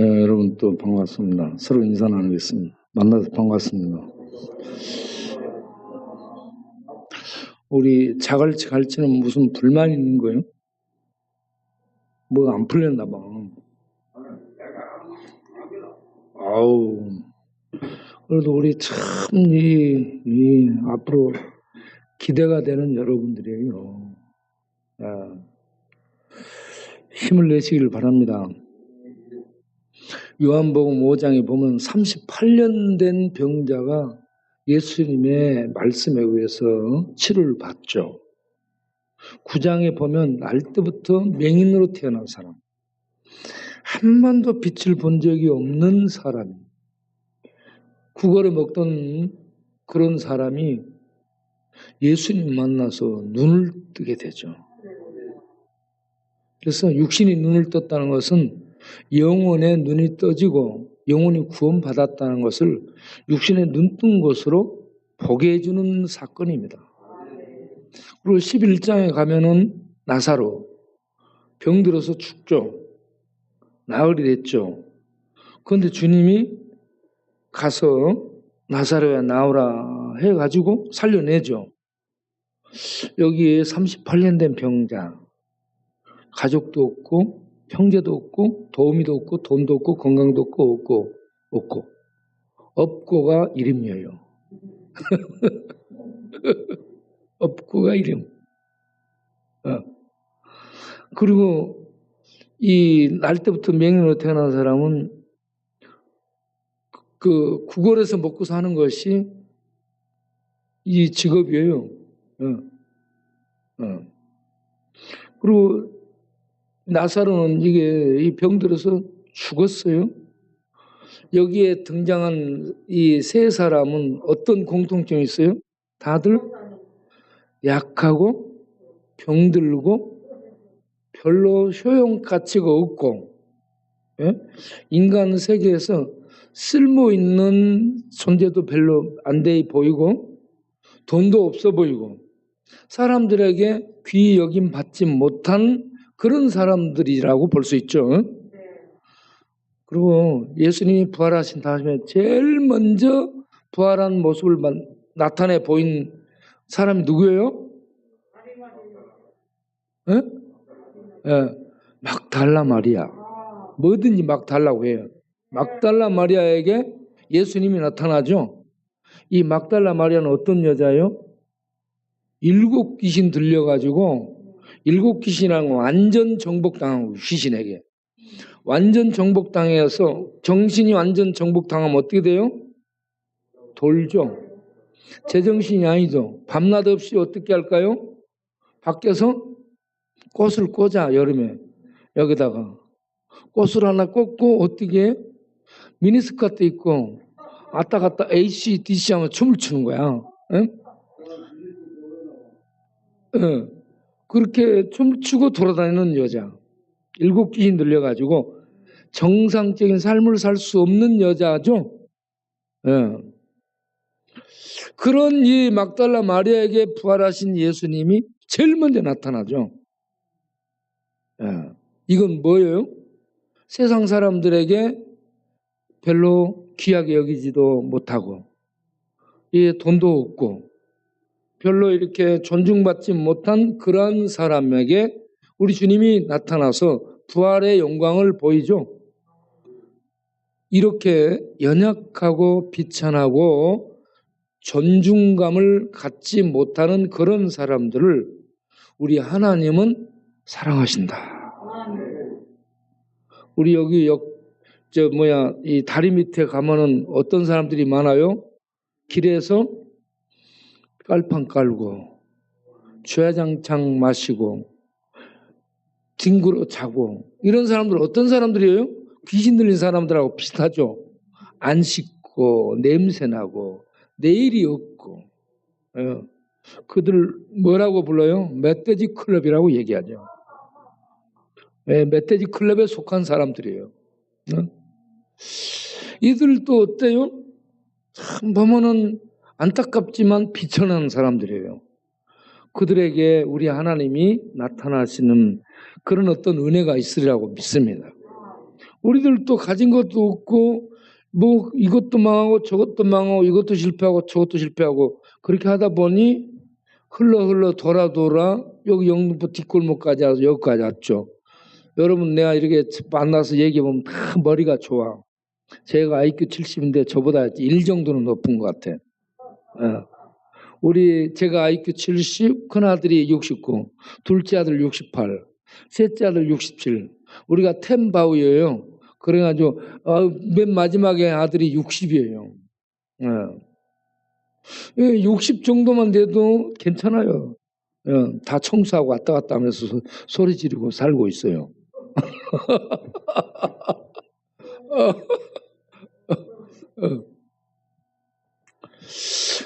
여러분 또 반갑습니다. 서로 인사 나누겠습니다. 만나서 반갑습니다. 우리 자갈치 갈치는 무슨 불만이 있는 거예요? 뭐 안 풀렸나 봐. 아우. 그래도 우리 참 앞으로 기대가 되는 여러분들이에요. 힘을 내시길 바랍니다. 요한복음 5장에 보면 38년 된 병자가 예수님의 말씀에 의해서 치료를 받죠. 9장에 보면 날 때부터 맹인으로 태어난 사람, 한 번도 빛을 본 적이 없는 사람, 국어를 먹던 그런 사람이 예수님 만나서 눈을 뜨게 되죠. 그래서 육신이 눈을 떴다는 것은 영혼의 눈이 떠지고 영혼이 구원받았다는 것을 육신의 눈 뜬 것으로 보게 해주는 사건입니다. 그리고 11장에 가면은 나사로 병들어서 죽죠. 나흘이 됐죠. 그런데 주님이 가서 나사로야 나오라 해가지고 살려내죠. 여기에 38년 된 병자, 가족도 없고 형제도 없고 도우미도 없고 돈도 없고 건강도 없고 없고가 이름이에요. 없고가 이름. 그리고 이 날 때부터 맹인으로 태어난 사람은 그 구걸에서 먹고 사는 것이 이 직업이에요. 그리고 나사로는 이 병들어서 죽었어요. 여기에 등장한 이 세 사람은 어떤 공통점이 있어요? 다들 약하고 병들고 별로 효용 가치가 없고, 인간 세계에서 쓸모 있는 존재도 별로 안 돼 보이고 돈도 없어 보이고 사람들에게 귀히 여김 받지 못한 그런 사람들이라고 볼 수 있죠. 그리고 예수님이 부활하신 다음에 제일 먼저 부활한 모습을 나타내 보인 사람이 누구예요? 막달라 마리아. 뭐든지 막 달라고 해요. 막달라 마리아에게 예수님이 나타나죠. 이 막달라 마리아는 어떤 여자예요? 7 귀신 들려가지고 7 귀신이라는 건 완전 정복당한 귀신에게. 완전 정복당해서 정신이 완전 정복당하면 어떻게 돼요? 돌죠. 제정신이 아니죠. 밤낮 없이 어떻게 할까요? 밖에서 꽃을 꽂아, 여름에. 여기다가 꽃을 하나 꽂고 어떻게 해? 미니스커트 입고 왔다 갔다 ACDC 하면 춤을 추는 거야. 그렇게 춤을 추고 돌아다니는 여자. 7 귀신 들려가지고 정상적인 삶을 살 수 없는 여자죠. 그런 이 막달라 마리아에게 부활하신 예수님이 제일 먼저 나타나죠. 이건 뭐예요? 세상 사람들에게 별로 귀하게 여기지도 못하고 돈도 없고 별로 이렇게 존중받지 못한 그런 사람에게 우리 주님이 나타나서 부활의 영광을 보이죠. 이렇게 연약하고 비천하고 존중감을 갖지 못하는 그런 사람들을 우리 하나님은 사랑하신다. 우리 여기 이 다리 밑에 가면은 어떤 사람들이 많아요? 길에서 깔판 깔고 주야장창 마시고 뒹굴어 자고 이런 사람들 어떤 사람들이에요? 귀신 들린 사람들하고 비슷하죠. 안 씻고 냄새나고 내일이 없고 그들 뭐라고 불러요? 멧돼지 클럽이라고 얘기하죠. 멧돼지 클럽에 속한 사람들이에요. 이들도 어때요? 참 보면은 안타깝지만 비천한 사람들이에요. 그들에게 우리 하나님이 나타나시는 그런 어떤 은혜가 있으리라고 믿습니다. 우리들도 가진 것도 없고 뭐 이것도 망하고 저것도 망하고 이것도 실패하고 저것도 실패하고 그렇게 하다 보니 흘러 돌아 여기 영등포 뒷골목까지 와서 여기까지 왔죠. 여러분 내가 이렇게 만나서 얘기해보면 다 머리가 좋아. 제가 IQ 70인데 저보다 1 정도는 높은 것 같아. 제가 IQ 70, 큰아들이 69, 둘째 아들 68, 셋째 아들 67. 우리가 텐바우예요. 그래가지고 맨 마지막에 아들이 60이에요. 60 정도만 돼도 괜찮아요. 다 청소하고 왔다 갔다 하면서 소리 지르고 살고 있어요.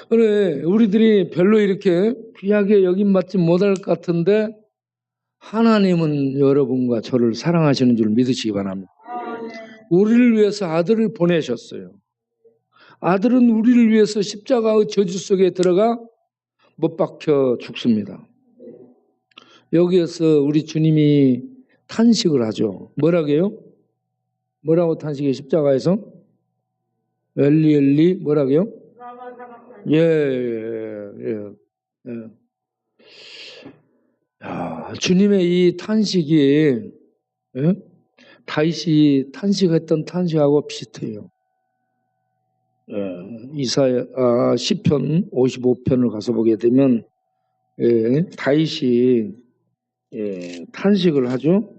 그래, 우리들이 별로 이렇게 귀하게 여김받지 못할 것 같은데 하나님은 여러분과 저를 사랑하시는 줄 믿으시기 바랍니다. 우리를 위해서 아들을 보내셨어요. 아들은 우리를 위해서 십자가의 저주 속에 들어가 못 박혀 죽습니다. 여기에서 우리 주님이 탄식을 하죠. 뭐라고요? 뭐라고 탄식해요? 십자가에서? 엘리 엘리 뭐라고요? 예. 야, 주님의 이 탄식이 다윗이 탄식했던 탄식하고 비슷해요. 시편 55편을 가서 보게 되면 다윗이 탄식을 하죠.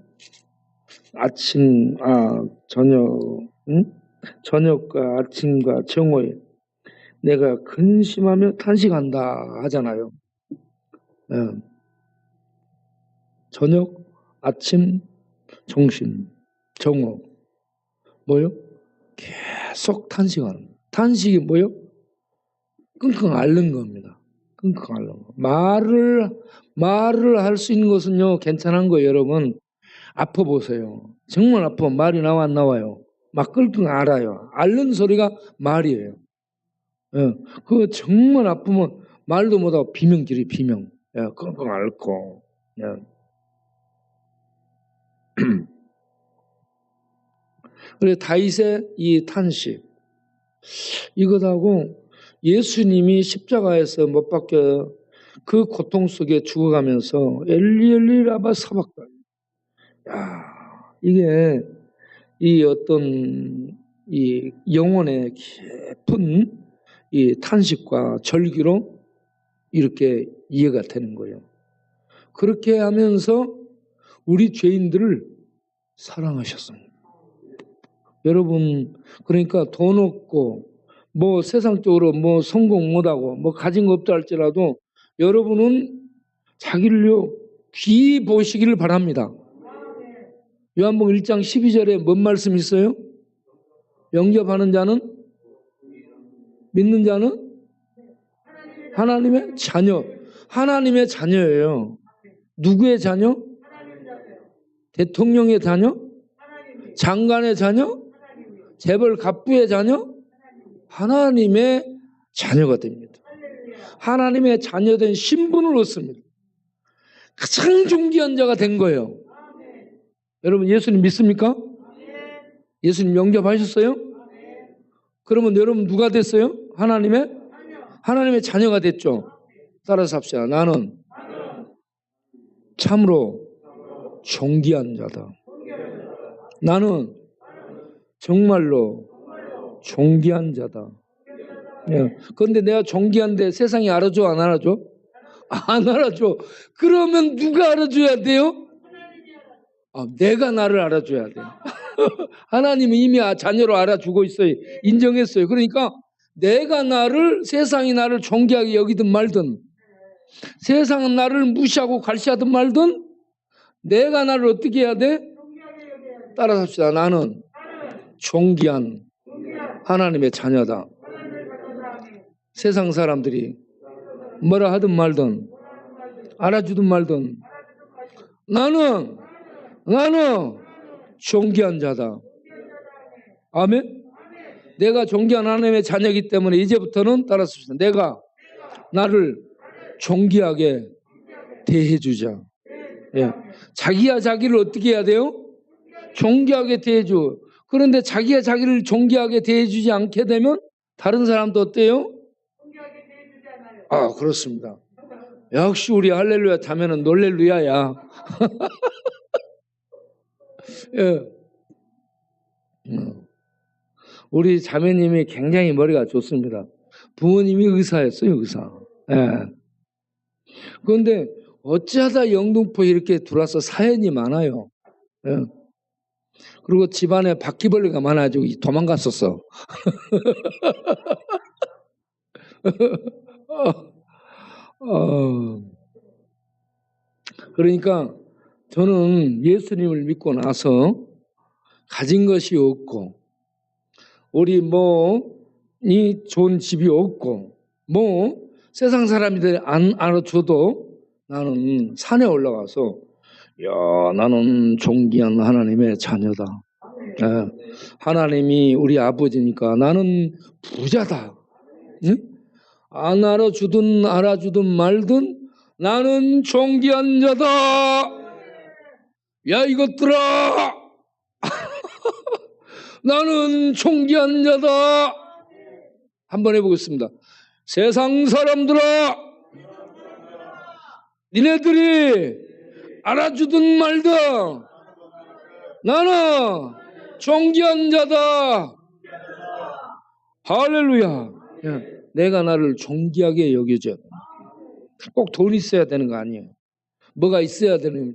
저녁과 아침과 정오에 내가 근심하며 탄식한다 하잖아요. 저녁, 아침, 정심, 정오 뭐요? 계속 탄식하는 거예요. 탄식이 뭐요? 끙끙 앓는 겁니다. 끙끙 앓는 거. 말을 할 수 있는 것은요 괜찮은 거예요. 여러분 아파 보세요. 정말 아프면 말이 나와 안 나와요? 막 끙끙 앓아요. 앓는 소리가 말이에요. 그거 정말 아프면 말도 못하고 비명질이 비명. 끙끙 앓고. 그래 다윗의 이 탄식 이것하고 예수님이 십자가에서 못 박혀 그 고통 속에 죽어가면서 엘리 엘리 라마 사박다니. 이게 이 어떤 이 영혼의 깊은 이 탄식과 절기로 이렇게 이해가 되는 거예요. 그렇게 하면서 우리 죄인들을 사랑하셨습니다. 여러분 그러니까 돈 없고 뭐 세상적으로 뭐 성공 못하고 뭐 가진 거 없다 할지라도 여러분은 자기를요 귀히 보시기를 바랍니다. 요한복음 1장 12절에 뭔 말씀 있어요? 영접하는 자는 믿는 자는 하나님의 자녀. 하나님의 자녀예요. 누구의 자녀? 대통령의 자녀? 장관의 자녀? 재벌 갑부의 자녀? 하나님의 자녀가 됩니다. 하나님의 자녀된 신분을 얻습니다. 가장 존귀한 자가 된 거예요. 여러분 예수님 믿습니까? 예수님 영접하셨어요? 그러면 여러분 누가 됐어요? 하나님의 자녀가 됐죠. 따라서 합시다. 나는 참으로 존귀한 자다. 나는 정말로 존귀한 자다. 그런데 내가 존귀한데 세상이 알아줘 안 알아줘? 안 알아줘. 그러면 누가 알아줘야 돼요? 내가 나를 알아줘야 돼. 하나님은 이미 자녀로 알아주고 있어요. 인정했어요. 그러니까 내가 세상이 나를 존귀하게 여기든 말든 세상은 나를 무시하고 갈시하든 말든 내가 나를 어떻게 해야 돼? 따라서 합시다. 나는 존귀한 하나님의 자녀다. 세상 사람들이 뭐라 하든 말든 알아주든 말든 나는 존귀한 자다. 아멘. 내가 존귀한 하나님의 자녀이기 때문에 이제부터는 따라서 합시다. 내가 나를 존귀하게 대해주자. 자기야 자기를 어떻게 해야 돼요? 존귀하게 대해줘. 그런데 자기가 자기를 존귀하게 대해주지 않게 되면 다른 사람도 어때요? 아, 그렇습니다. 역시 우리 할렐루야 자매는 놀렐루야야. 예. 우리 자매님이 굉장히 머리가 좋습니다. 부모님이 의사였어요, 의사. 예. 그런데 어찌하다 영등포에 이렇게 들어와서 사연이 많아요. 예. 그리고 집안에 바퀴벌레가 많아지고 도망갔었어. 그러니까 저는 예수님을 믿고 나서 가진 것이 없고 우리 이 좋은 집이 없고 세상 사람들이 안 알아줘도 나는 산에 올라가서 야, 나는 존귀한 하나님의 자녀다. 하나님이 우리 아버지니까 나는 부자다. 응? 안 알아주든 알아주든 말든 나는 존귀한 자다. 야, 이것들아. 나는 존귀한 자다. 한번 해보겠습니다. 세상 사람들아, 니네들이 알아주든 말든 나는 존귀한 자다. 할렐루야. 내가 나를 존귀하게 여겨줘. 꼭 돈 있어야 되는 거 아니에요. 뭐가 있어야 되는,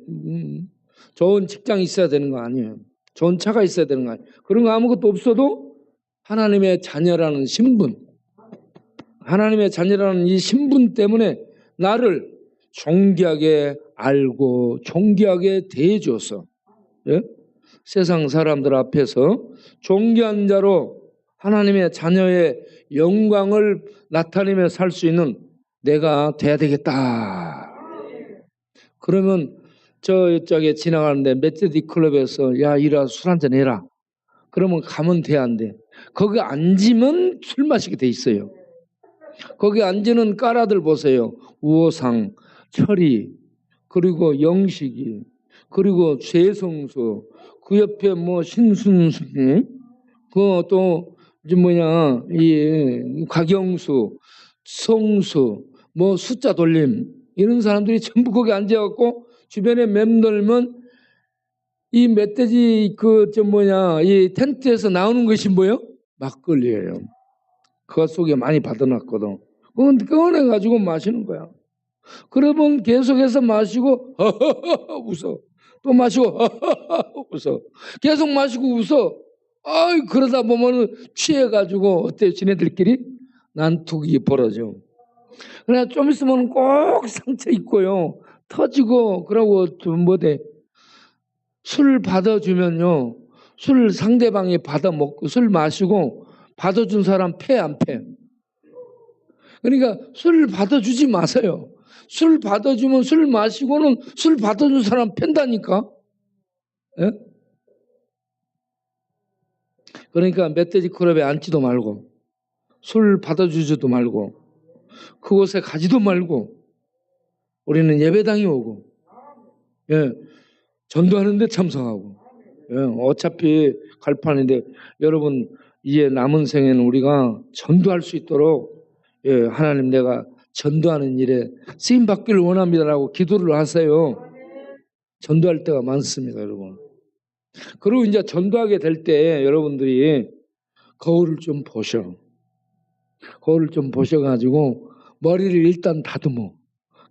좋은 직장 있어야 되는 거 아니에요. 좋은 차가 있어야 되는 거 아니에요. 그런 거 아무것도 없어도 하나님의 자녀라는 신분, 하나님의 자녀라는 이 신분 때문에 나를 존귀하게 알고 존귀하게 대해줘서 세상 사람들 앞에서 존귀한 자로 하나님의 자녀의 영광을 나타내며 살 수 있는 내가 돼야 되겠다. 그러면 저쪽에 지나가는데 메세지 클럽에서 야, 이라 술 한잔 해라. 그러면 가면 돼, 안 돼? 거기 앉으면 술 마시게 돼 있어요. 거기 앉는 까라들 보세요. 우호상, 철이, 그리고 영식이, 그리고 죄성수, 그 옆에 신순수, 그또 이 곽영수, 성수, 숫자 돌림 이런 사람들이 전부 거기 앉아갖고 주변에 맴돌면 이 멧돼지 이 텐트에서 나오는 것이 뭐예요? 막걸리예요. 그 속에 많이 받아놨거든. 그건 꺼내가지고 마시는 거야. 그러면 계속해서 마시고 웃어. 또 마시고 웃어. 계속 마시고 웃어. 그러다 보면은 취해가지고 어때요? 지네들끼리 난투기 벌어져. 그래 좀 있으면 꼭 상처 있고요. 터지고 그러고 좀 술 받아주면요. 술 상대방이 받아먹고 술 마시고 받아준 사람 패 안 패? 그러니까 술 받아주지 마세요. 술 받아주면 술 마시고는 술 받아준 사람 팬다니까. 예? 그러니까 멧돼지 클럽에 앉지도 말고 술 받아주지도 말고 그곳에 가지도 말고 우리는 예배당에 오고 전도하는데 참석하고 어차피 갈 판인데 여러분 이제 남은 생에는 우리가 전도할 수 있도록 하나님 내가 전도하는 일에 쓰임 받기를 원합니다라고 기도를 하세요. 전도할 때가 많습니다, 여러분. 그리고 이제 전도하게 될 때 여러분들이 거울을 좀 보셔. 거울을 좀 보셔가지고 머리를 일단 다듬어.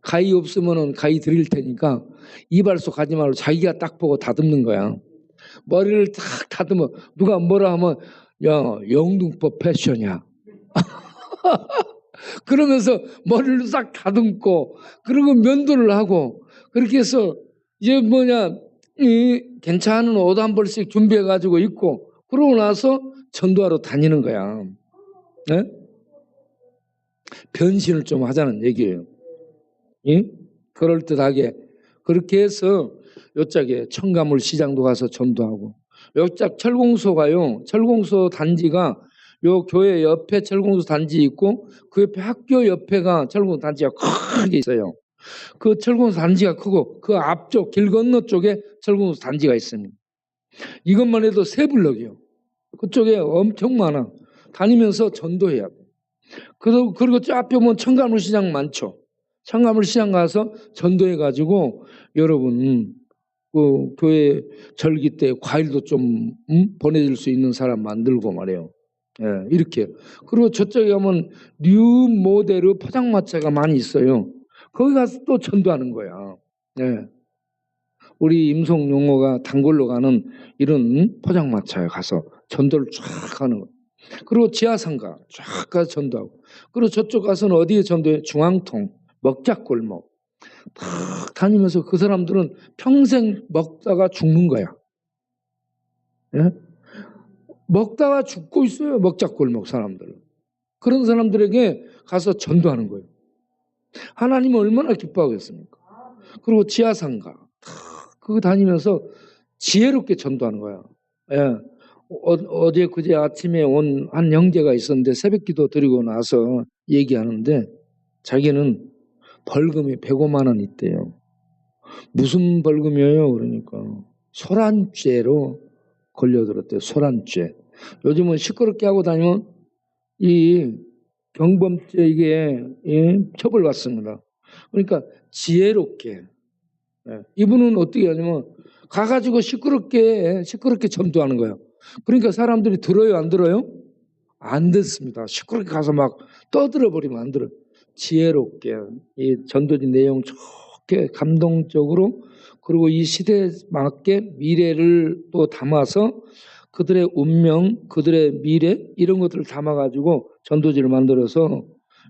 가위 없으면은 가위 드릴 테니까 이발소 가지 말고 자기가 딱 보고 다듬는 거야. 머리를 딱 다듬어. 누가 뭐라 하면 야, 영등포 패션이야. 그러면서 머리를 싹 다듬고 그리고 면도를 하고 그렇게 해서 이제 괜찮은 옷 한 벌씩 준비해가지고 입고 그러고 나서 전도하러 다니는 거야. 네? 변신을 좀 하자는 얘기예요. 그럴듯하게 그렇게 해서 요짝에 청가물 시장도 가서 전도하고 요짝 철공소가요. 철공소 단지가 요 교회 옆에 철공소 단지 있고 그 옆에 학교 옆에가 철공소 단지가 크게 있어요. 그 철공소 단지가 크고 그 앞쪽 길 건너 쪽에 철공소 단지가 있습니다. 이것만 해도 3블럭이요. 그쪽에 엄청 많아. 다니면서 전도해야 돼. 그리고 저 앞에 보면 청가물 시장 많죠. 청가물 시장 가서 전도해가지고 여러분 그 교회 절기 때 과일도 좀 보내줄 수 있는 사람 만들고 말이에요. 예, 이렇게. 그리고 저쪽에 가면 뉴 모델의 포장마차가 많이 있어요. 거기 가서 또 전도하는 거야. 예. 우리 임송 용어가 단골로 가는 이런 포장마차에 가서 전도를 쫙 하는 거예요. 그리고 지하상가 쫙 가서 전도하고. 그리고 저쪽 가서는 어디에 전도해? 중앙통, 먹자골목. 탁 다니면서 그 사람들은 평생 먹다가 죽는 거야. 예? 먹다가 죽고 있어요. 먹자골목 사람들은. 그런 사람들에게 가서 전도하는 거예요. 하나님은 얼마나 기뻐하겠습니까? 그리고 지하상가 그거 다니면서 지혜롭게 전도하는 거야. 예. 어제 그제 아침에 온 한 형제가 있었는데 새벽기도 드리고 나서 얘기하는데 자기는 벌금이 105만 원 있대요. 무슨 벌금이에요? 그러니까 소란죄로 걸려들었대요. 소란죄. 요즘은 시끄럽게 하고 다니면 이 경범죄 이게 처벌받습니다. 그러니까 지혜롭게. 이분은 어떻게 하냐면 가가지고 시끄럽게 전도하는 거예요. 그러니까 사람들이 들어요, 안 들어요? 안 듣습니다. 시끄럽게 가서 막 떠들어 버리면 안 들어요. 지혜롭게 이 전도지 내용 좋게 감동적으로 그리고 이 시대에 맞게 미래를 또 담아서 그들의 운명, 그들의 미래 이런 것들을 담아가지고 전도지를 만들어서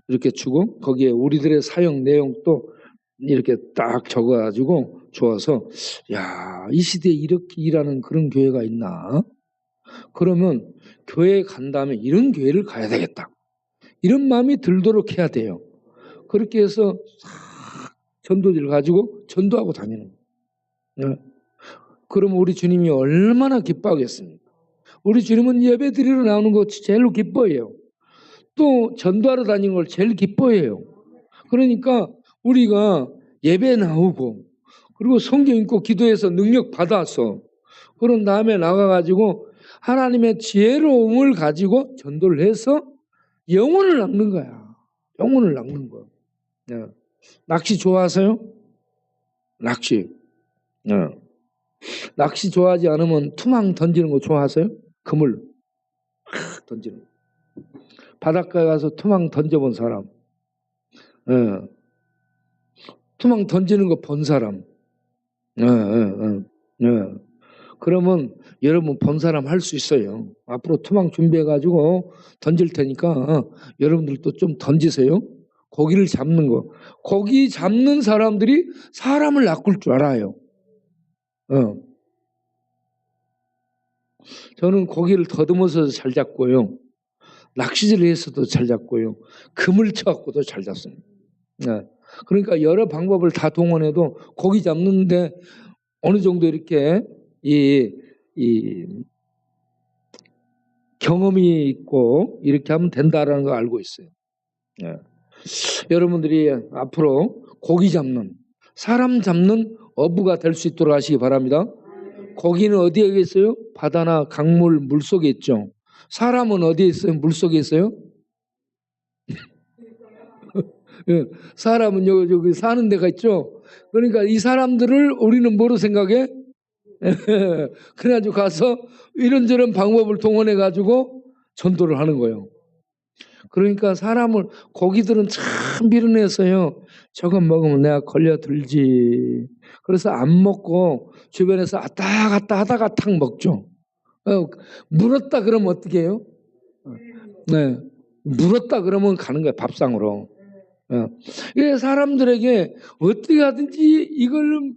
이렇게 주고 거기에 우리들의 사역 내용도 이렇게 딱 적어가지고 줘서 야, 이 시대에 이렇게 일하는 그런 교회가 있나? 그러면 교회에 간 다음에 이런 교회를 가야 되겠다. 이런 마음이 들도록 해야 돼요. 그렇게 해서 전도지를 가지고 전도하고 다니는 거예요. 그러면 우리 주님이 얼마나 기뻐하겠습니까? 우리 주님은 예배 드리러 나오는 거 제일 기뻐해요. 또 전도하러 다니는 걸 제일 기뻐해요. 그러니까 우리가 예배 나오고 그리고 성경 읽고 기도해서 능력 받아서 그런 다음에 나가가지고 하나님의 지혜로움을 가지고 전도를 해서 영혼을 낚는 거야. 영혼을 낚는 거야. 네. 낚시 좋아하세요? 낚시. 네. 낚시 좋아하지 않으면 투망 던지는 거 좋아하세요? 그물 던지는 거. 바닷가에 가서 투망 던져본 사람. 네. 투망 던지는 거 본 사람. 네, 네, 네. 그러면 여러분 본 사람 할 수 있어요. 앞으로 투망 준비해가지고 던질 테니까 여러분들도 좀 던지세요. 고기를 잡는 거. 고기 잡는 사람들이 사람을 낚을 줄 알아요. 저는 고기를 더듬어서 잘 잡고요. 낚시질을 해서도 잘 잡고요. 그물 쳐갖고도 잘 잡습니다. 네. 그러니까 여러 방법을 다 동원해도 고기 잡는데 어느 정도 이렇게 이 경험이 있고 이렇게 하면 된다라는 걸 알고 있어요. 네. 여러분들이 앞으로 고기 잡는 사람 잡는 어부가 될 수 있도록 하시기 바랍니다. 고기는 어디에 있어요? 바다나 강물 물속에 있죠. 사람은 어디에 있어요? 물속에 있어요? 사람은 여기 사는 데가 있죠. 그러니까 이 사람들을 우리는 뭐로 생각해? 그래가지고 가서 이런저런 방법을 동원해 가지고 전도를 하는 거예요. 그러니까 사람을 고기들은 참 미련해서요. 저거 먹으면 내가 걸려들지. 그래서 안 먹고 주변에서 왔다 갔다 하다가 탁 먹죠. 물었다 그러면 어떻게 해요? 네, 물었다 그러면 가는 거예요. 밥상으로. 이 사람들에게 어떻게 하든지 이걸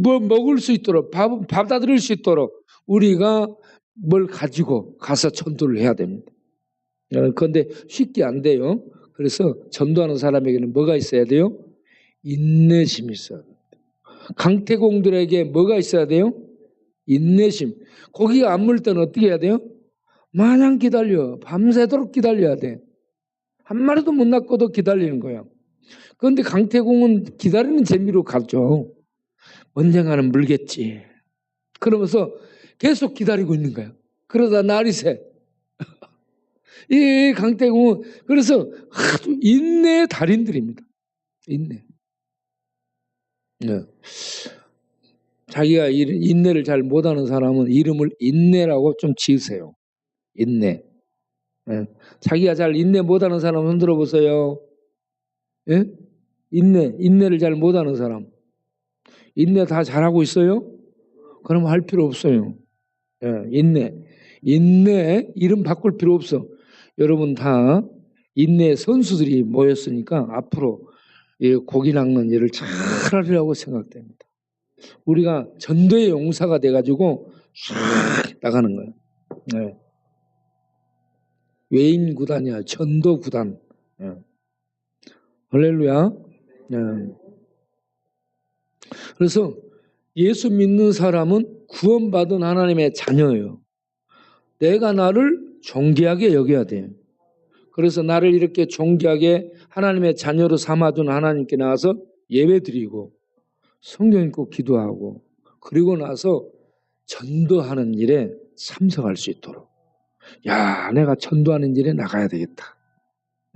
뭐 먹을 수 있도록 받아들일 수 있도록 우리가 뭘 가지고 가서 전도를 해야 됩니다. 그런데 쉽게 안 돼요. 그래서 전도하는 사람에게는 뭐가 있어야 돼요? 인내심이 있어야 돼요. 강태공들에게 뭐가 있어야 돼요? 인내심. 고기가 안 물 때는 어떻게 해야 돼요? 마냥 기다려. 밤새도록 기다려야 돼. 한 마리도 못 낚고도 기다리는 거야. 그런데 강태공은 기다리는 재미로 가죠. 언젠가는 물겠지. 그러면서 계속 기다리고 있는 거야. 그러다 날이 새. 이 강태공은 그래서 아주 인내의 달인들입니다. 인내. 네. 자기가 인내를 잘 못하는 사람은 이름을 인내라고 좀 지으세요. 인내. 네. 자기가 잘 인내 못하는 사람 흔들어 보세요. 예? 인내를 잘 못하는 사람. 인내 다 잘하고 있어요? 그럼 할 필요 없어요. 예, 인내 이름 바꿀 필요 없어. 여러분 다 인내 선수들이 모였으니까 앞으로 이 고기 낚는 일을 잘 하리라고 생각됩니다. 우리가 전도의 용사가 돼가지고 쫙 나가는 거예요. 네. 외인 구단이야, 전도 구단. 네. 할렐루야. 네. 그래서 예수 믿는 사람은 구원받은 하나님의 자녀예요. 내가 나를 존귀하게 여겨야 돼요. 그래서 나를 이렇게 존귀하게 하나님의 자녀로 삼아둔 하나님께 나와서 예배드리고 성경 읽고 기도하고 그리고 나서 전도하는 일에 참석할 수 있도록. 야, 내가 전도하는 일에 나가야 되겠다.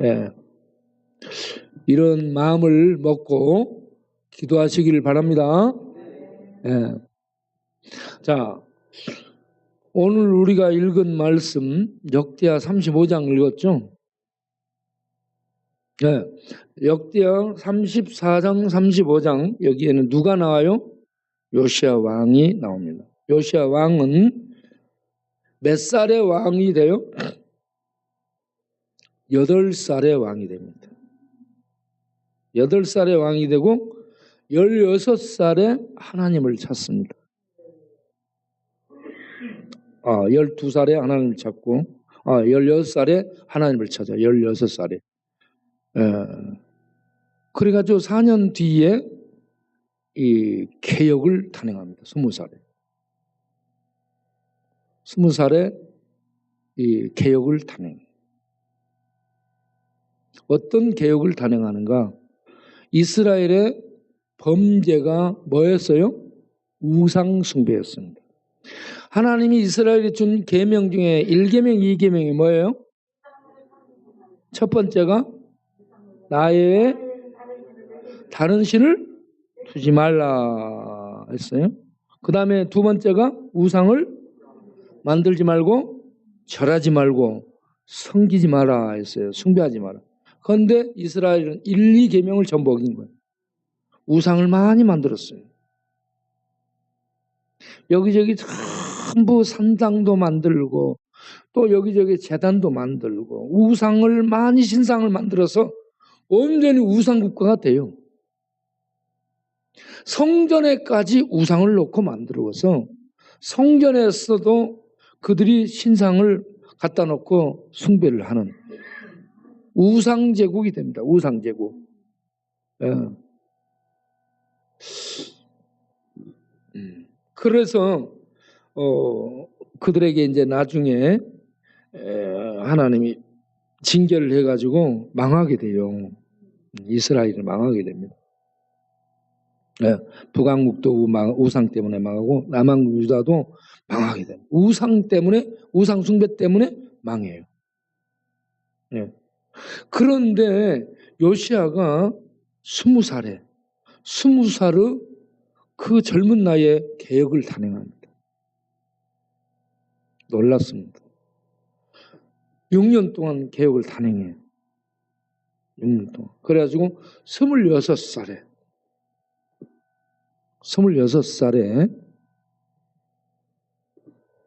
예. 이런 마음을 먹고 기도하시길 바랍니다. 예. 자, 오늘 우리가 읽은 말씀 역대하 35장 읽었죠? 네. 역대하 34장 35장 여기에는 누가 나와요? 요시야 왕이 나옵니다. 요시야 왕은 몇 살의 왕이 돼요? 8살의 왕이 됩니다. 8살의 왕이 되고 16살에 하나님을 찾습니다. 12살에 하나님을 찾고 16살에 하나님을 찾아. 16살에. 그래가지고 4년 뒤에 이 개혁을 단행합니다. 20살에. 20살에 이 개혁을 단행. 어떤 개혁을 단행하는가? 이스라엘의 범죄가 뭐였어요? 우상 숭배였습니다. 하나님이 이스라엘에 준 계명 중에 1계명, 2계명이 뭐예요? 첫 번째가 나의 다른 신을 두지 말라 했어요. 그 다음에 두 번째가 우상을 만들지 말고 절하지 말고 섬기지 마라 했어요. 숭배하지 마라. 그런데 이스라엘은 1, 2계명을 전부 어긴 거예요. 우상을 많이 만들었어요. 여기저기 전부 산당도 만들고 또 여기저기 제단도 만들고 우상을 많이 신상을 만들어서 온전히 우상국가가 돼요. 성전에까지 우상을 놓고 만들어서 성전에서도 그들이 신상을 갖다 놓고 숭배를 하는 우상제국이 됩니다. 우상제국. 예. 그래서 그들에게 이제 나중에 하나님이 징계를 해가지고 망하게 돼요. 이스라엘을 망하게 됩니다. 북왕국도 우상 때문에 망하고 남왕국 유다도 망하게 됩니다. 우상 때문에, 우상 숭배 때문에 망해요. 그런데 요시야가 20살에 그 젊은 나이에 개혁을 단행합니다. 놀랐습니다. 6년 동안 개혁을 단행해요. 6년 동안. 그래가지고 26살에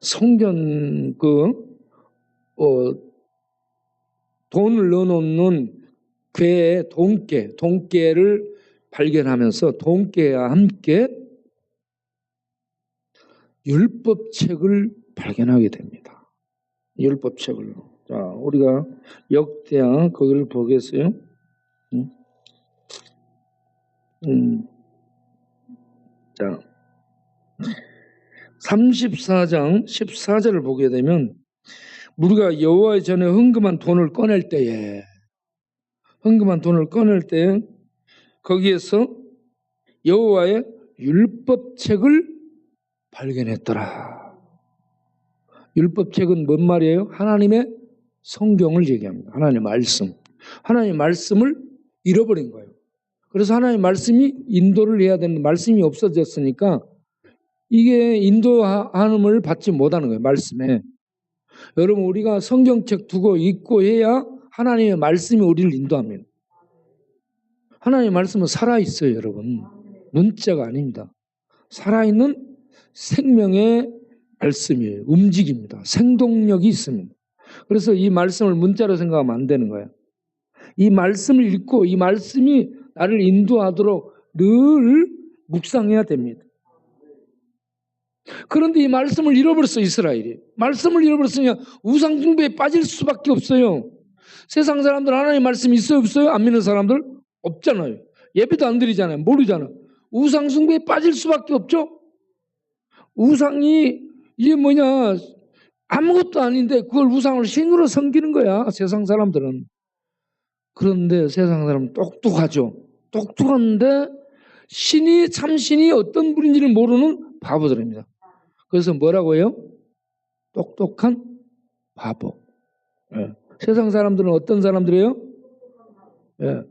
성전 돈을 넣어놓는 괴에 돈깨를 발견하면서 돈깨와 함께 율법책을 발견하게 됩니다. 율법책을. 자, 우리가 역대하 거기를 보겠어요? 자, 34장 14절을 보게 되면 우리가 여호와의 전에 헌금한 돈을 꺼낼 때에 거기에서 여호와의 율법책을 발견했더라. 율법책은 뭔 말이에요? 하나님의 성경을 얘기합니다. 하나님의 말씀. 하나님의 말씀을 잃어버린 거예요. 그래서 하나님의 말씀이 인도를 해야 되는 말씀이 없어졌으니까 이게 인도함을 받지 못하는 거예요. 말씀에. 여러분 우리가 성경책 두고 읽고 해야 하나님의 말씀이 우리를 인도합니다. 하나님의 말씀은 살아있어요. 여러분. 문자가 아닙니다. 살아있는 생명의 말씀이에요. 움직입니다. 생동력이 있습니다. 그래서 이 말씀을 문자로 생각하면 안 되는 거예요. 이 말씀을 읽고 이 말씀이 나를 인도하도록 늘 묵상해야 됩니다. 그런데 이 말씀을 잃어버렸어 이스라엘이. 말씀을 잃어버렸으니까 우상 숭배에 빠질 수밖에 없어요. 세상 사람들 하나님의 말씀이 있어요 없어요? 안 믿는 사람들? 없잖아요. 예배도 안 드리잖아요. 모르잖아. 우상 숭배에 빠질 수밖에 없죠. 우상이 이게 뭐냐 아무것도 아닌데 그걸 우상을 신으로 섬기는 거야 세상 사람들은. 그런데 세상 사람은 똑똑하죠. 똑똑한데 신이 참신이 어떤 분인지를 모르는 바보들입니다. 그래서 뭐라고 해요? 똑똑한 바보. 예. 세상 사람들은 어떤 사람들이에요? 예.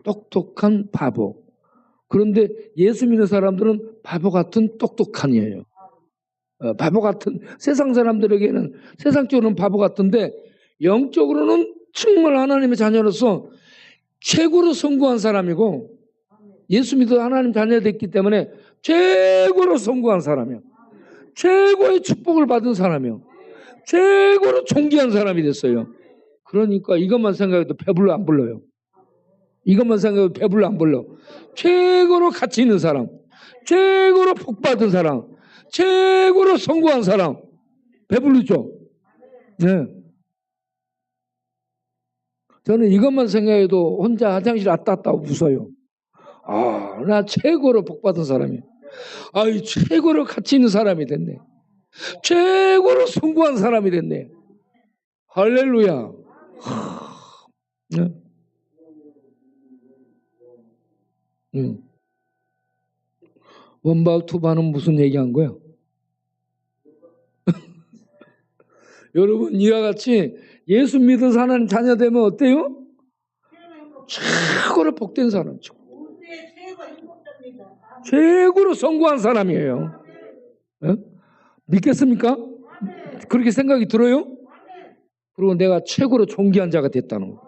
똑똑한 바보. 그런데 예수 믿는 사람들은 바보 같은 똑똑한이에요. 바보 같은 세상 사람들에게는 세상적으로는 바보 같은데 영적으로는 정말 하나님의 자녀로서 최고로 성공한 사람이고 예수 믿어 하나님 자녀가 됐기 때문에 최고로 성공한 사람이에요. 최고의 축복을 받은 사람이에요. 최고로 존귀한 사람이 됐어요. 그러니까 이것만 생각해도 배불러 안 불러요. 이것만 생각해도 배불러 안 불러. 최고로 가치 있는 사람, 최고로 복 받은 사람, 최고로 성공한 사람 배부르죠. 네. 저는 이것만 생각해도 혼자 화장실 왔다 갔다 웃어요. 아, 나 최고로 복 받은 사람이에요. 아이, 최고로 가치 있는 사람이 됐네. 최고로 성공한 사람이 됐네. 할렐루야. 네. 원바우 투바는 무슨 얘기한 거야? 여러분 이와 같이 예수 믿은 하나님 자녀 되면 어때요? 최고로 복된 사람, 최고로 성공한 사람이에요. 네? 믿겠습니까? 그렇게 생각이 들어요? 그리고 내가 최고로 존귀한 자가 됐다는 거.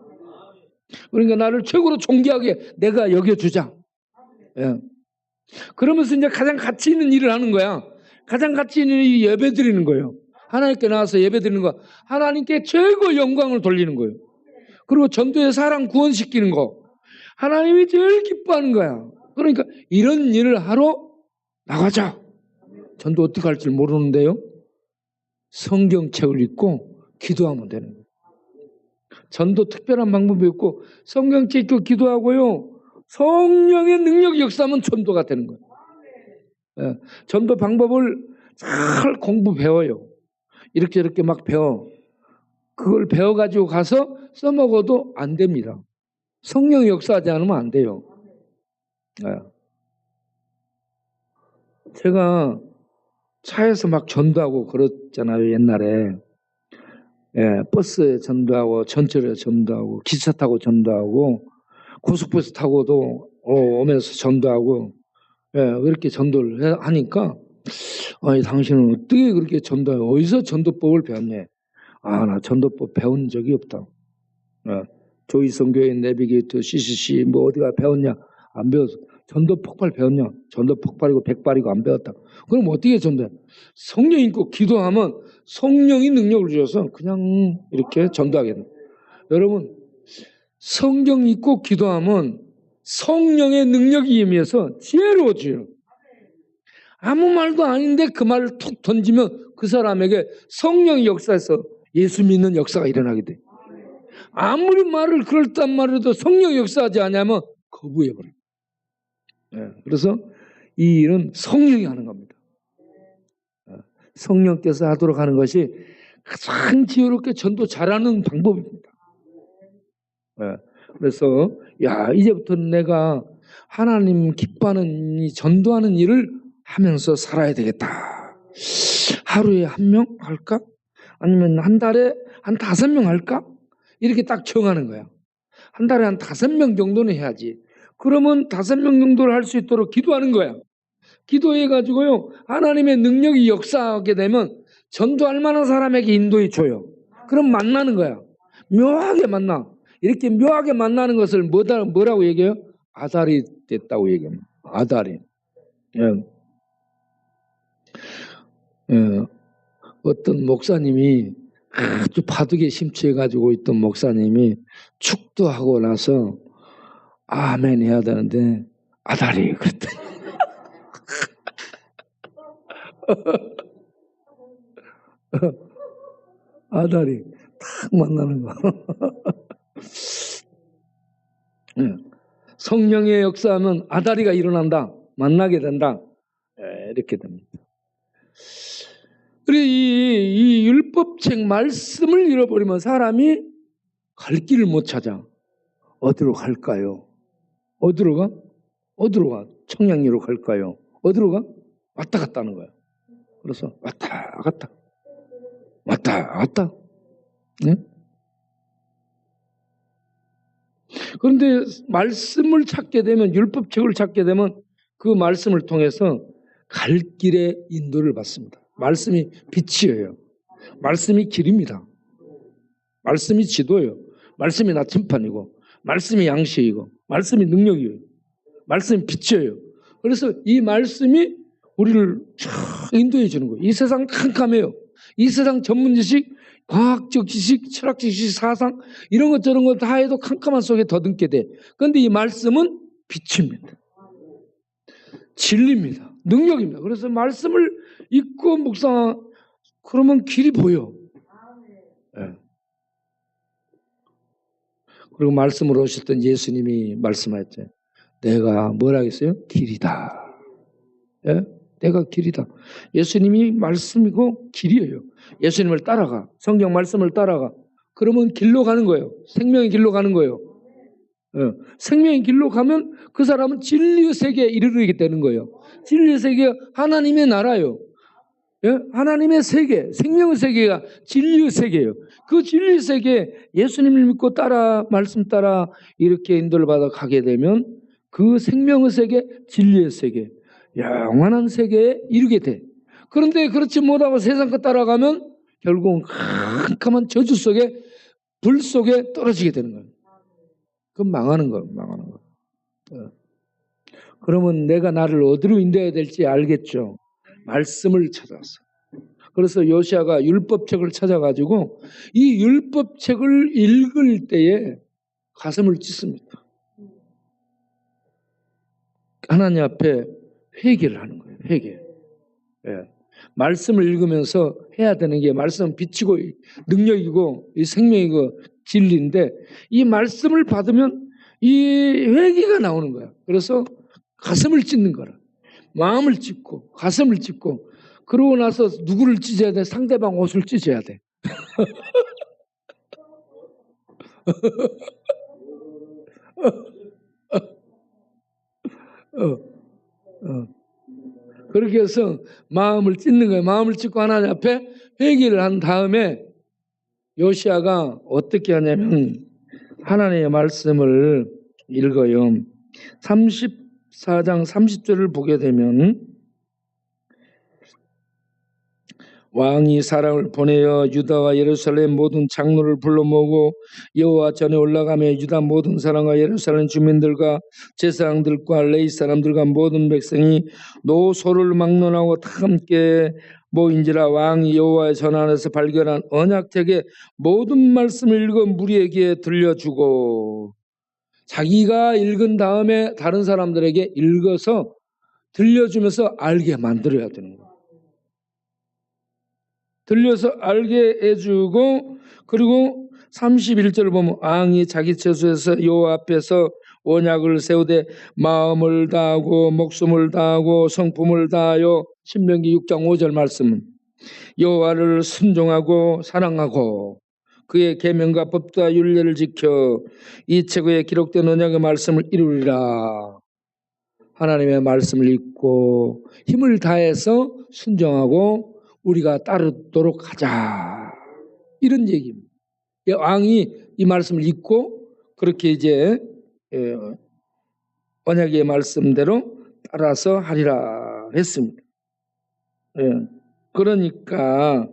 그러니까 나를 최고로 존귀하게 내가 여겨주자. 예. 그러면서 이제 가장 가치 있는 일을 하는 거야. 가장 가치 있는 일이 예배 드리는 거예요. 하나님께 나와서 예배 드리는 거. 하나님께 최고 영광을 돌리는 거예요. 그리고 전도의 사람 구원시키는 거. 하나님이 제일 기뻐하는 거야. 그러니까 이런 일을 하러 나가자. 전도 어떻게 할지 모르는데요. 성경책을 읽고 기도하면 되는 거예요. 전도 특별한 방법이 없고 성경책 읽고 기도하고요. 성령의 능력 역사하면 전도가 되는 거예요. 예, 전도 방법을 잘 공부 배워요. 이렇게 막 배워. 그걸 배워가지고 가서 써먹어도 안 됩니다. 성령이 역사하지 않으면 안 돼요. 예. 제가 차에서 막 전도하고 그랬잖아요. 옛날에. 예, 버스에 전도하고 전철에 전도하고 기차 타고 전도하고 고속버스 타고도 오면서 전도하고 예, 그렇게 전도를 하니까 아니 당신은 어떻게 그렇게 전도해? 어디서 전도법을 배웠냐? 아, 나 전도법 배운 적이 없다. 예, 조이성교회 내비게이터 CCC 뭐 어디가 배웠냐? 안 배웠어. 전도 폭발 배웠냐? 전도 폭발이고 백발이고 안 배웠다. 그럼 어떻게 전도해? 성령 있고 기도하면 성령이 능력을 주셔서 그냥 이렇게 전도하겠네. 여러분 성경 읽고 기도하면 성령의 능력이 임해서 지혜로워져요. 아무 말도 아닌데 그 말을 툭 던지면 그 사람에게 성령의 역사에서 예수 믿는 역사가 일어나게 돼. 아무리 말을 그럴듯한 말을 해도 성령의 역사하지 않으면 거부해버려요. 네, 그래서 이 일은 성령이 하는 겁니다. 성령께서 하도록 하는 것이 가장 지혜롭게 전도 잘하는 방법입니다. 네, 그래서 이제부터는 내가 하나님 기뻐하는 이 전도하는 일을 하면서 살아야 되겠다. 하루에 1명 할까? 아니면 한 달에 한 5명 할까? 이렇게 딱 정하는 거야. 한 달에 한 5명 정도는 해야지. 그러면 5명 정도를 할 수 있도록 기도하는 거야. 기도해가지고요, 하나님의 능력이 역사하게 되면 전도할 만한 사람에게 인도해 줘요. 그럼 만나는 거야. 묘하게 만나. 이렇게 묘하게 만나는 것을 뭐라고 얘기해요? 아달이 됐다고 얘기합니다. 아달이. 예. 예. 어떤 목사님이 아주 바둑에 심취해가지고 있던 목사님이 축도하고 나서 아멘 해야 되는데 아달이 그랬더니 아달이 딱 만나는 거. 성령의 역사하면 아다리가 일어난다. 만나게 된다. 이렇게 됩니다. 그래, 이 율법책 말씀을 잃어버리면 사람이 갈 길을 못 찾아. 어디로 갈까요? 어디로 가? 어디로 가? 청량리로 갈까요? 어디로 가? 왔다 갔다 하는 거야. 그래서 왔다 갔다. 왔다 갔다. 네? 그런데 말씀을 찾게 되면, 율법책을 찾게 되면 그 말씀을 통해서 갈 길의 인도를 받습니다. 말씀이 빛이에요. 말씀이 길입니다. 말씀이 지도예요. 말씀이 나침판이고, 말씀이 양식이고, 말씀이 능력이에요. 말씀이 빛이에요. 그래서 이 말씀이 우리를 쫙 인도해 주는 거예요. 이 세상 캄캄해요. 이 세상 전문 지식, 과학적 지식, 철학적 지식, 사상 이런 것 저런 것 다 해도 캄캄한 속에 더듬게 돼. 그런데 이 말씀은 빛입니다. 진리입니다. 능력입니다. 그래서 말씀을 읽고 묵상 그러면 길이 보여. 네. 그리고 말씀으로 오셨던 예수님이 말씀하셨죠. 내가 뭐라 했어요? 길이다. 예? 내가 길이다. 예수님이 말씀이고 길이에요. 예수님을 따라가. 성경 말씀을 따라가. 그러면 길로 가는 거예요. 생명의 길로 가는 거예요. 예. 생명의 길로 가면 그 사람은 진리의 세계에 이르게 되는 거예요. 진리의 세계가 하나님의 나라예요. 예? 하나님의 세계, 생명의 세계가 진리의 세계예요. 그 진리의 세계에 예수님을 믿고 따라, 말씀 따라 이렇게 인도를 받아 가게 되면 그 생명의 세계, 진리의 세계, 영원한 세계에 이르게 돼. 그런데 그렇지 못하고 세상 거 따라가면 결국은 캄캄한 저주 속에, 불 속에 떨어지게 되는 거예요. 그럼 망하는 거예요. 망하는 거예요. 그러면 내가 나를 어디로 인도해야 될지 알겠죠. 말씀을 찾아서. 그래서 요시아가 율법책을 찾아가지고 이 율법책을 읽을 때에 가슴을 찢습니다. 하나님 앞에 회개를 하는 거예요. 회개. 예. 말씀을 읽으면서 해야 되는 게 말씀은 빛이고 능력이고 이 생명이고 진리인데 이 말씀을 받으면 이 회개가 나오는 거야. 그래서 가슴을 찢는 거라. 마음을 찢고 가슴을 찢고 그러고 나서 누구를 찢어야 돼? 상대방 옷을 찢어야 돼. 그렇게 해서 마음을 찢는 거예요. 마음을 찢고 하나님 앞에 회개를 한 다음에 요시아가 어떻게 하냐면 하나님의 말씀을 읽어요. 34장 30절을 보게 되면 왕이 사람을 보내어 유다와 예루살렘 모든 장로를 불러 모으고 여호와 전에 올라가며 유다 모든 사람과 예루살렘 주민들과 제사장들과 레위 사람들과 모든 백성이 노소를 막론하고 다 함께 모인지라. 왕이 여호와의 전 안에서 발견한 언약책의 모든 말씀을 읽어 무리에게 들려주고 자기가 읽은 다음에 다른 사람들에게 읽어서 들려주면서 알게 만들어야 되는 거예요. 들려서 알게 해주고 그리고 31절을 보면 왕이 자기 처소에서 여호와 앞에서 언약을 세우되 마음을 다하고 목숨을 다하고 성품을 다하여 신명기 6장 5절 말씀은 여호와를 순종하고 사랑하고 그의 계명과 법도와 율례를 지켜 이 책에 기록된 언약의 말씀을 이루리라. 하나님의 말씀을 읽고 힘을 다해서 순종하고 우리가 따르도록 하자. 이런 얘기입니다. 왕이 이 말씀을 읽고 그렇게 이제 언약의 말씀대로 따라서 하리라 했습니다. 그러니까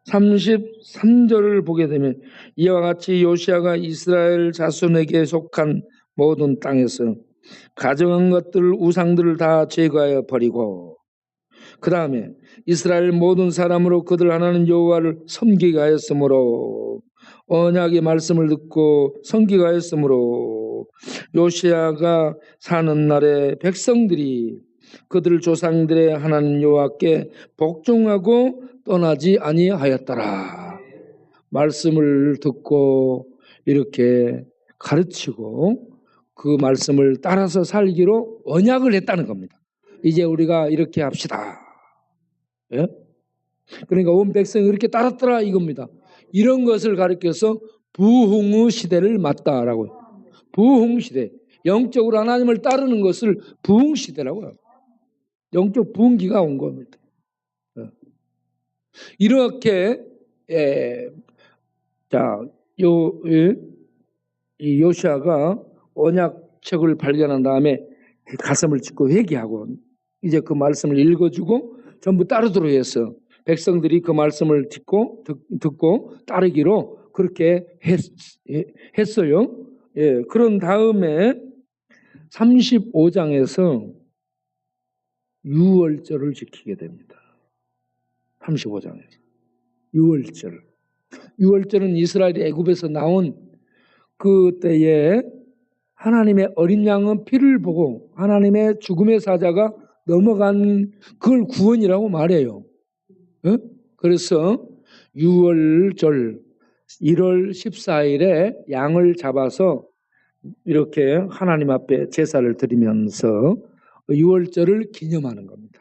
33절을 보게 되면 이와 같이 요시야가 이스라엘 자손에게 속한 모든 땅에서 가정한 것들 우상들을 다 제거하여 버리고 그 다음에 이스라엘 모든 사람으로 그들 하나님 여호와를 섬기게 하였으므로 언약의 말씀을 듣고 섬기게 하였으므로 요시야가 사는 날에 백성들이 그들 조상들의 하나님 여호와께 복종하고 떠나지 아니하였더라. 말씀을 듣고 이렇게 가르치고 그 말씀을 따라서 살기로 언약을 했다는 겁니다. 이제 우리가 이렇게 합시다. 예? 그러니까 온 백성이 이렇게 따랐더라 이겁니다. 이런 것을 가리켜서 부흥의 시대를 맞다라고요. 부흥시대. 영적으로 하나님을 따르는 것을 부흥시대라고요. 영적 부흥기가 온 겁니다. 이렇게 이 요시야가 언약책을 발견한 다음에 가슴을 찢고 회개하고 이제 그 말씀을 읽어주고 전부 따르도록 해서 백성들이 그 말씀을 듣고 따르기로 그렇게 했어요. 그런 다음에 35장에서 유월절을 지키게 됩니다. 35장에서 유월절. 유월절은 이스라엘이 애굽에서 나온 그때에 하나님의 어린 양은 피를 보고 하나님의 죽음의 사자가 넘어간 그걸 구원이라고 말해요. 그래서 유월절 1월 14일에 양을 잡아서 이렇게 하나님 앞에 제사를 드리면서 유월절을 기념하는 겁니다.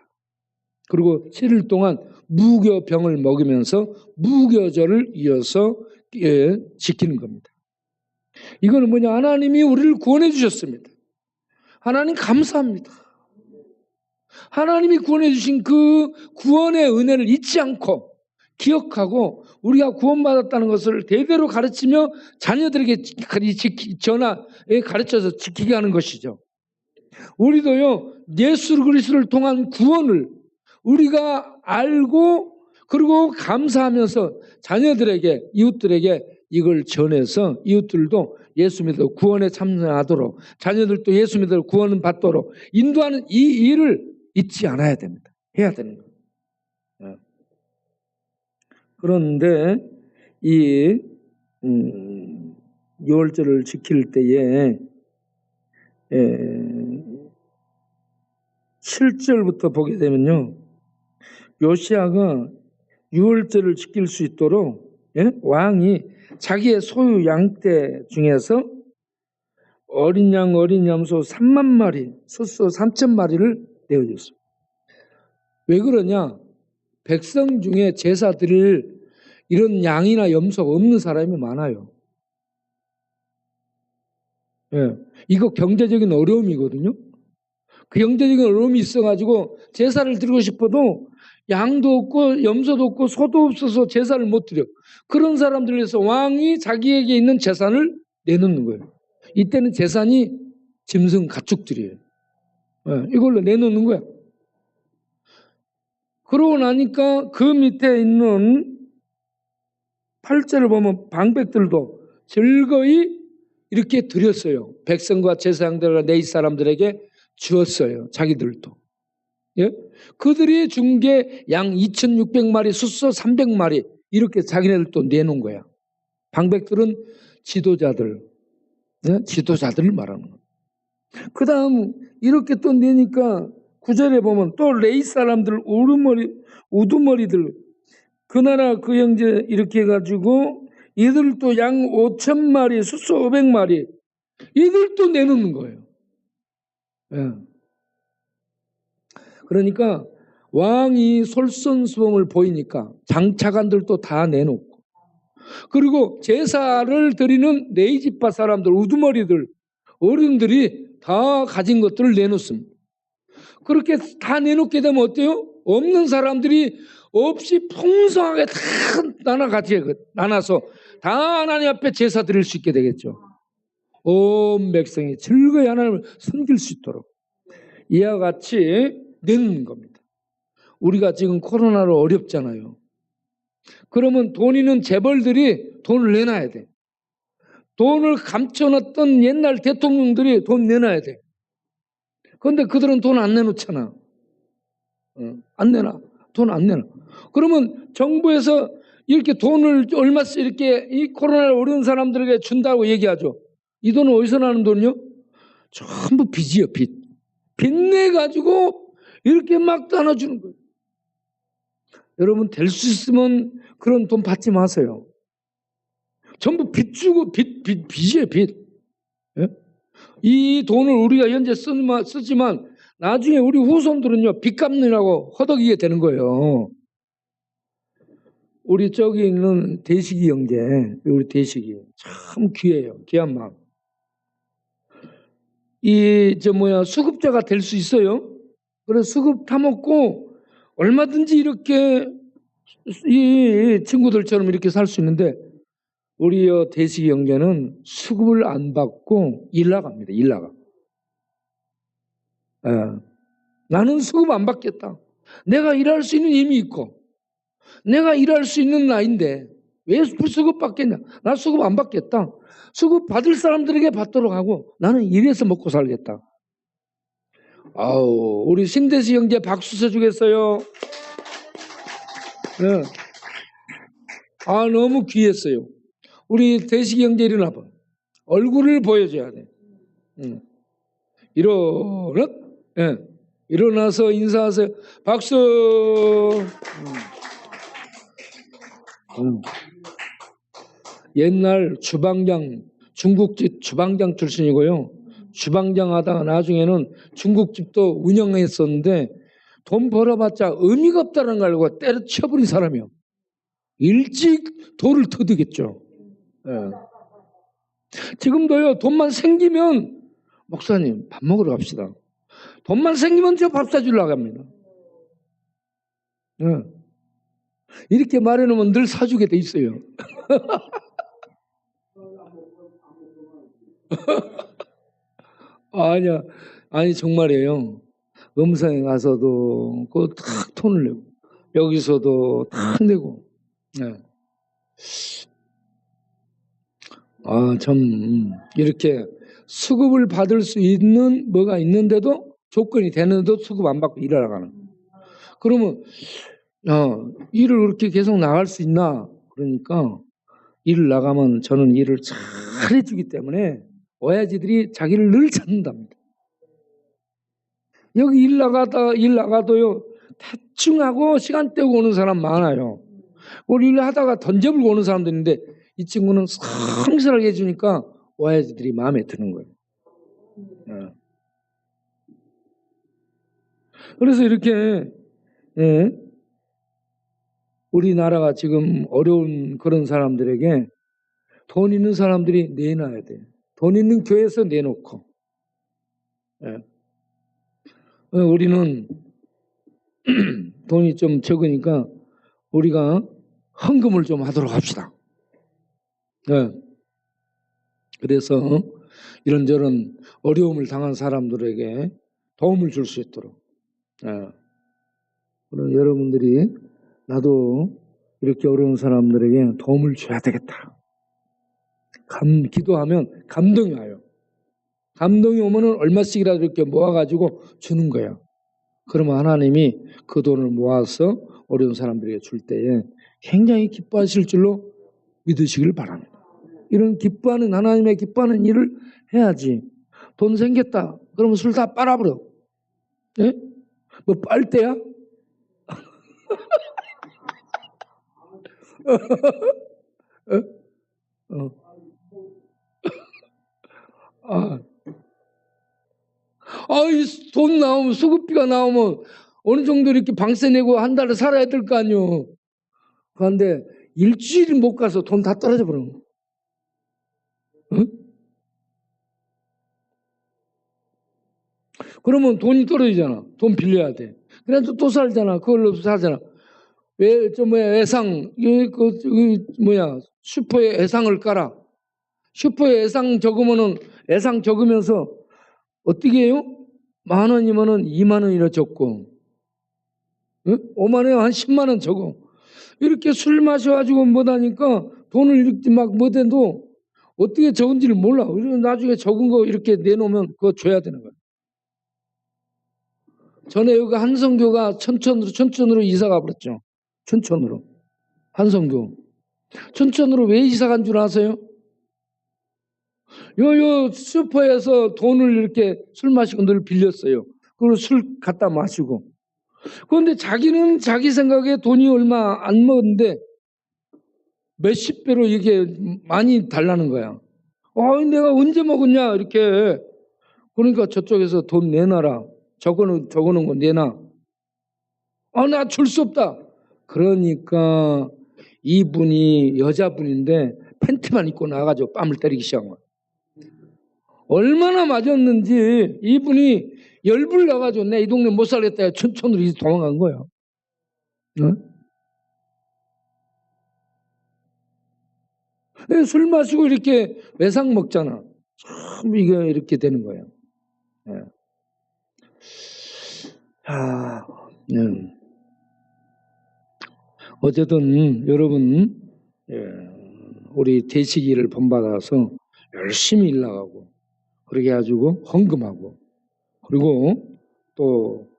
그리고 7일 동안 무교병을 먹이면서 무교절을 이어서 지키는 겁니다. 이거는 뭐냐? 하나님이 우리를 구원해 주셨습니다. 하나님 감사합니다. 하나님이 구원해 주신 그 구원의 은혜를 잊지 않고 기억하고 우리가 구원받았다는 것을 대대로 가르치며 자녀들에게 전하에 가르쳐서 지키게 하는 것이죠. 우리도요, 예수 그리스도를 통한 구원을 우리가 알고 그리고 감사하면서 자녀들에게 이웃들에게 이걸 전해서 이웃들도 예수 믿어 구원에 참여하도록 자녀들도 예수 믿어 구원을 받도록 인도하는 이 일을 잊지 않아야 됩니다. 해야 되는 거예요. 그런데 이 유월절을 지킬 때에 7절부터 보게 되면요, 요시야가 유월절을 지킬 수 있도록 왕이 자기의 소유 양떼 중에서 어린 양, 어린 염소 3만 마리, 숫소 3천 마리를 내어줬어요. 왜 그러냐? 백성 중에 제사 드릴 이런 양이나 염소가 없는 사람이 많아요. 이거 경제적인 어려움이거든요. 그 경제적인 어려움이 있어가지고 제사를 드리고 싶어도 양도 없고 염소도 없고 소도 없어서 제사를 못 드려. 그런 사람들을 위해서 왕이 자기에게 있는 재산을 내놓는 거예요. 이때는 재산이 짐승 가축들이에요. 이걸로 내놓는 거야. 그러고 나니까 그 밑에 있는 8절을 보면 방백들도 즐거이 이렇게 드렸어요. 백성과 제사장들과 네이 사람들에게 주었어요. 자기들도. 그들이 준 게 양 2,600마리, 숫소 300마리 이렇게 자기네들도 내놓은 거야. 방백들은 지도자들, 지도자들을 말하는 거야. 그 다음 이렇게 또 내니까 9절에 보면 또 레이 사람들, 우두머리들 그 나라 그 형제 이렇게 해가지고 이들도 양 5,000마리, 숫소 500마리 이들도 내놓는 거예요. 그러니까 왕이 솔선수범을 보이니까 장차관들도 다 내놓고 그리고 제사를 드리는 네이지파 사람들, 우두머리들, 어른들이 다 가진 것들을 내놓습니다. 그렇게 다 내놓게 되면 어때요? 없는 사람들이 없이 풍성하게 다 나눠서 다 하나님 앞에 제사 드릴 수 있게 되겠죠. 온 백성이 즐거이 하나님을 섬길 수 있도록 이와 같이 내는 겁니다. 우리가 지금 코로나로 어렵잖아요. 그러면 돈 있는 재벌들이 돈을 내놔야 돼. 돈을 감춰놨던 옛날 대통령들이 돈 내놔야 돼. 그런데 그들은 돈 안 내놓잖아. 안 내놔. 돈 안 내놔. 그러면 정부에서 이렇게 돈을 얼마씩 이렇게 이 코로나를 어려운 사람들에게 준다고 얘기하죠. 이 돈은 어디서 나는 돈이요? 전부 빚이요, 빚. 빚 내가지고 이렇게 막 나눠주는 거예요. 여러분, 될 수 있으면 그런 돈 받지 마세요. 전부 빚 주고, 빚이에요, 빚. 예? 이 돈을 우리가 현재 쓰지만 나중에 우리 후손들은요, 빚 갚느라고 허덕이게 되는 거예요. 우리 저기 있는 대식이 형제, 우리 대식이 참 귀해요. 귀한 마음. 수급자가 될 수 있어요. 그래서 수급 타먹고 얼마든지 이렇게 이 친구들처럼 이렇게 살 수 있는데 우리 대식이 형제는 수급을 안 받고 일 나갑니다. 일 나가. 나는 수급 안 받겠다. 내가 일할 수 있는 힘이 있고 내가 일할 수 있는 나이인데 왜 수급 받겠냐. 나 수급 안 받겠다. 수급 받을 사람들에게 받도록 하고 나는 일해서 먹고 살겠다. 아우, 우리 신대식 형제 박수 쳐주겠어요? 네. 아, 너무 귀했어요. 우리 대식이 형제 일어나봐. 얼굴을 보여줘야 돼. 일어나서 인사하세요. 박수. 옛날 중국집 주방장 출신이고요. 주방장 하다가 나중에는 중국집도 운영했었는데 돈 벌어봤자 의미가 없다는 걸 알고 때려쳐버린 사람이요. 일찍 돌을 터득했죠. 지금도요, 돈만 생기면 목사님 밥 먹으러 갑시다. 돈만 생기면 저 밥 사주려고 합니다. 이렇게 말해놓으면 늘 사주게 돼 있어요. 아니야. 아니, 정말이에요. 음성에 가서도 그거 탁 톤을 내고, 여기서도 탁 내고. 네. 아, 참, 이렇게 수급을 받을 수 있는 뭐가 있는데도 조건이 되는데도 수급 안 받고 일하러 가는. 그러면, 일을 그렇게 계속 나갈 수 있나? 그러니까, 일을 나가면 저는 일을 잘 해주기 때문에 오야지들이 자기를 늘 찾는답니다. 여기 일 나가도요, 대충 하고 시간 때우고 오는 사람 많아요. 우리 일 하다가 던져불고 오는 사람도 있는데 이 친구는 성실하게 해주니까 오야지들이 마음에 드는 거예요. 그래서 이렇게, 우리나라가 지금 어려운 그런 사람들에게 돈 있는 사람들이 내놔야 돼. 돈 있는 교회에서 내놓고. 우리는 돈이 좀 적으니까 우리가 헌금을 좀 하도록 합시다. 그래서 이런저런 어려움을 당한 사람들에게 도움을 줄 수 있도록. 그럼 여러분들이 나도 이렇게 어려운 사람들에게 도움을 줘야 되겠다. 기도하면 감동이 와요. 감동이 오면은 얼마씩이라도 이렇게 모아가지고 주는 거예요. 그러면 하나님이 그 돈을 모아서 어려운 사람들에게 줄 때에 굉장히 기뻐하실 줄로 믿으시길 바랍니다. 이런 기뻐하는, 하나님의 기뻐하는 일을 해야지. 돈 생겼다. 그러면 술 다 빨아버려. 예? 뭐 빨대야? 이 돈 나오면, 수급비가 나오면 어느 정도 이렇게 방세 내고 한 달에 살아야 될 거 아니요. 그런데 일주일 못 가서 돈 다 떨어져 버려. 응? 그러면 돈이 떨어지잖아. 돈 빌려야 돼. 그래도 또 살잖아. 그걸로 사잖아. 애상, 슈퍼에 애상을 깔아. 슈퍼에 애상 적으면은, 애상 적으면서 어떻게 해요? 10,000원이면은 20,000원이나 적고, 5만 원에 한 10만 원 적어. 이렇게 술 마셔가지고 못하니까 돈을 이렇게 막 못해도 어떻게 적은지를 몰라. 그래서 나중에 적은 거 이렇게 내놓으면 그거 줘야 되는 거야. 전에 여기 한성교가 춘천으로 이사 가버렸죠. 춘천으로. 한성교. 춘천으로 왜 이사 간 줄 아세요? 요 슈퍼에서 돈을 이렇게 술 마시고 늘 빌렸어요. 그리고 술 갖다 마시고. 그런데 자기는 자기 생각에 돈이 얼마 안 먹었는데 몇십 배로 이게 많이 달라는 거야. 내가 언제 먹었냐 이렇게. 그러니까 저쪽에서 돈 내놔라. 적어놓은 거 내놔. 나 줄 수 없다. 그러니까 이분이 여자분인데 팬티만 입고 나가지고 뺨을 때리기 시작한 거야. 얼마나 맞았는지 이분이 열불 나가지고 내 이 동네 못 살겠다. 춘천으로 도망간 거야. 술 마시고 이렇게 외상 먹잖아. 참 이게 이렇게 되는 거예요. 어쨌든 여러분 우리 대식이를 본받아서 열심히 일 나가고 그렇게 해가지고 헌금하고 그리고 또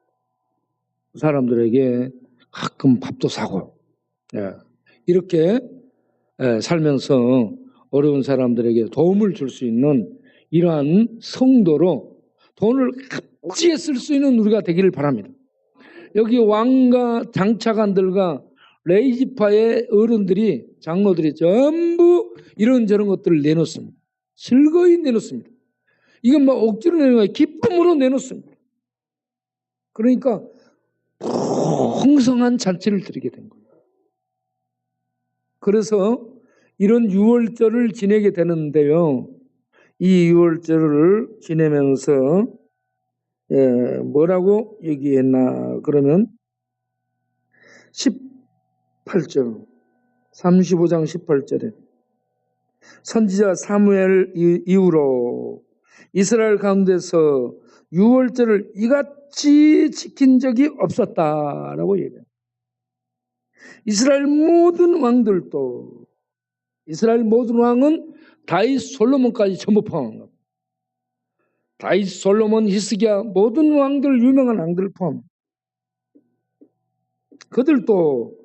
사람들에게 가끔 밥도 사고 이렇게 살면서 어려운 사람들에게 도움을 줄 수 있는 이러한 성도로 돈을 값지게 쓸 수 있는 우리가 되기를 바랍니다. 여기 왕과 장차관들과 레이지파의 어른들이 장로들이 전부 이런저런 것들을 내놓습니다. 즐거이 내놓습니다. 이건 뭐 억지로 내는 거예요. 기쁨으로 내놓습니다. 그러니까 풍성한 잔치를 드리게 된 거예요. 그래서 이런 유월절을 지내게 되는데요. 이 유월절을 지내면서 뭐라고 얘기했나 그러면 18절 35장 18절에 선지자 사무엘 이후로 이스라엘 가운데서 유월절을 이같이 지킨 적이 없었다라고 얘기해요. 이스라엘 모든 왕들도 이스라엘 모든 왕은 다윗 솔로몬까지 전부 포함한 겁니다. 다윗 솔로몬 히스기야 모든 왕들 유명한 왕들을 포함. 그들도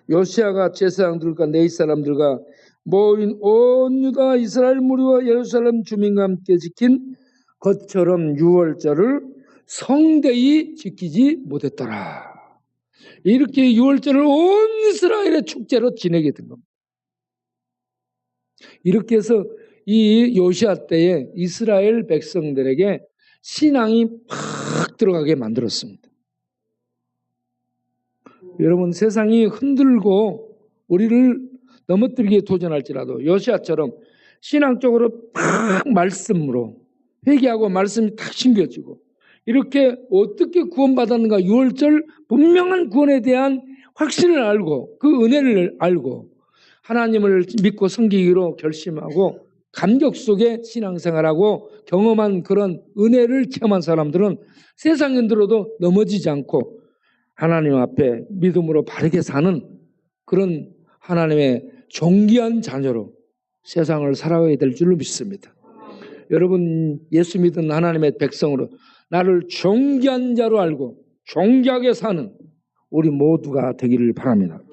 요시아가 제사장들과 네이 사람들과 모인 온 유다 이스라엘 무리와 예루살렘 주민과 함께 지킨 것처럼 유월절을 성대히 지키지 못했더라. 이렇게 유월절을 온 이스라엘의 축제로 지내게 된 겁니다. 이렇게 해서 이 요시아 때에 이스라엘 백성들에게 신앙이 팍 들어가게 만들었습니다. 여러분 세상이 흔들고 우리를 넘어뜨리게 도전할지라도 요시아처럼 신앙적으로 팍 말씀으로 회개하고 말씀이 탁 심겨지고 이렇게 어떻게 구원받았는가 유월절 분명한 구원에 대한 확신을 알고 그 은혜를 알고 하나님을 믿고 섬기기로 결심하고 감격 속에 신앙생활하고 경험한 그런 은혜를 체험한 사람들은 세상에 들어도 넘어지지 않고 하나님 앞에 믿음으로 바르게 사는 그런 하나님의 존귀한 자녀로 세상을 살아가야 될 줄로 믿습니다. 여러분 예수 믿은 하나님의 백성으로 나를 존귀한 자로 알고 존귀하게 사는 우리 모두가 되기를 바랍니다.